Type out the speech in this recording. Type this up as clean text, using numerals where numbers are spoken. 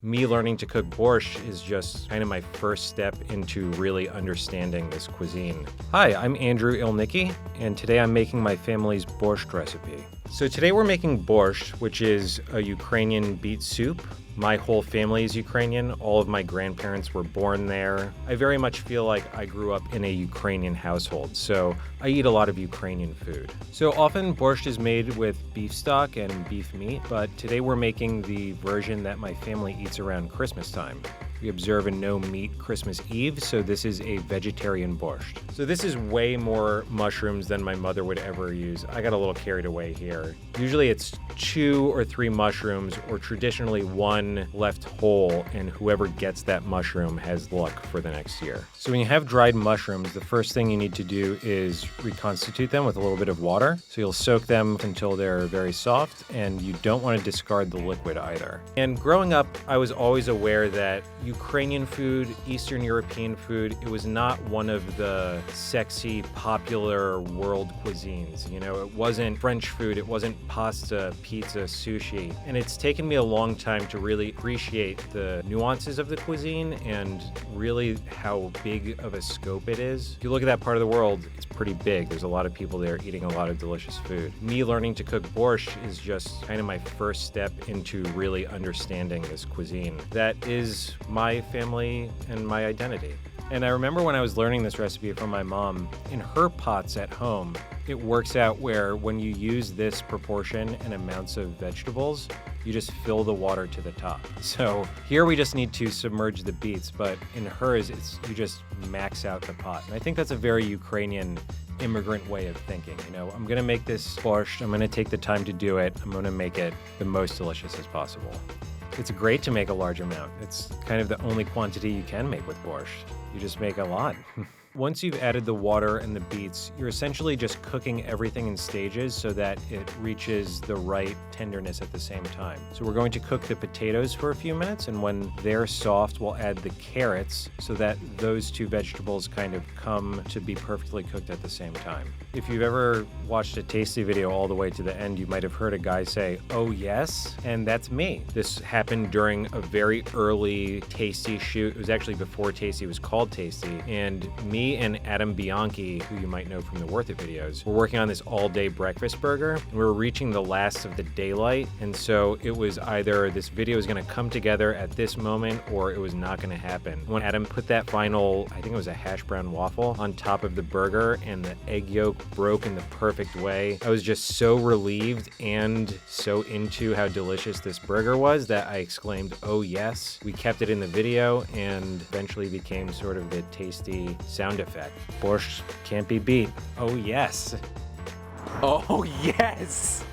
Me learning to cook borscht is just kind of my first step into really understanding this cuisine. Hi, I'm Andrew Ilnicki, and today I'm making my family's borscht recipe. So today we're making borscht, which is a Ukrainian beet soup. My whole family is Ukrainian. All of my grandparents were born there. I very much feel like I grew up in a Ukrainian household, so I eat a lot of Ukrainian food. So often borscht is made with beef stock and beef meat, but today we're making the version that my family eats around Christmas time. We observe a no-meat Christmas Eve, so this is a vegetarian borscht. So this is way more mushrooms than my mother would ever use. I got a little carried away here. Usually it's 2 or 3 mushrooms, or traditionally 1 left whole, and whoever gets that mushroom has luck for the next year. So when you have dried mushrooms, the first thing you need to do is reconstitute them with a little bit of water. So you'll soak them until they're very soft, and you don't want to discard the liquid either. And growing up, I was always aware that Ukrainian food, Eastern European food, it was not one of the sexy, popular world cuisines. You know, it wasn't French food, it wasn't pasta, pizza, sushi. And it's taken me a long time to really appreciate the nuances of the cuisine and really how big of a scope it is. If you look at that part of the world, it's pretty big. There's a lot of people there eating a lot of delicious food. Me learning to cook borscht is just kind of my first step into really understanding this cuisine. That is my family and my identity. And I remember when I was learning this recipe from my mom, in her pots at home, it works out where when you use this proportion and amounts of vegetables, you just fill the water to the top. So here we just need to submerge the beets, but in hers, you just max out the pot. And I think that's a very Ukrainian immigrant way of thinking. You know, I'm gonna make this borscht, I'm gonna take the time to do it, I'm gonna make it the most delicious as possible. It's great to make a large amount. It's kind of the only quantity you can make with borscht. You just make a lot. Once you've added the water and the beets, you're essentially just cooking everything in stages so that it reaches the right tenderness at the same time. So we're going to cook the potatoes for a few minutes, and when they're soft, we'll add the carrots so that those 2 vegetables kind of come to be perfectly cooked at the same time. If you've ever watched a Tasty video all the way to the end, you might have heard a guy say, "Oh yes," and that's me. This happened during a very early Tasty shoot. It was actually before Tasty was called Tasty, and me and Adam Bianchi, who you might know from the Worth It videos, were working on this all-day breakfast burger, and we were reaching the last of the daylight, and so it was either this video was going to come together at this moment or it was not going to happen. When Adam put that final, I think it was a hash brown waffle, on top of the burger and the egg yolk broke in the perfect way, I was just so relieved and so into how delicious this burger was that I exclaimed, "Oh yes." We kept it in the video and eventually became sort of the Tasty sound effect. Borscht can't be beat. Oh yes. Oh, yes!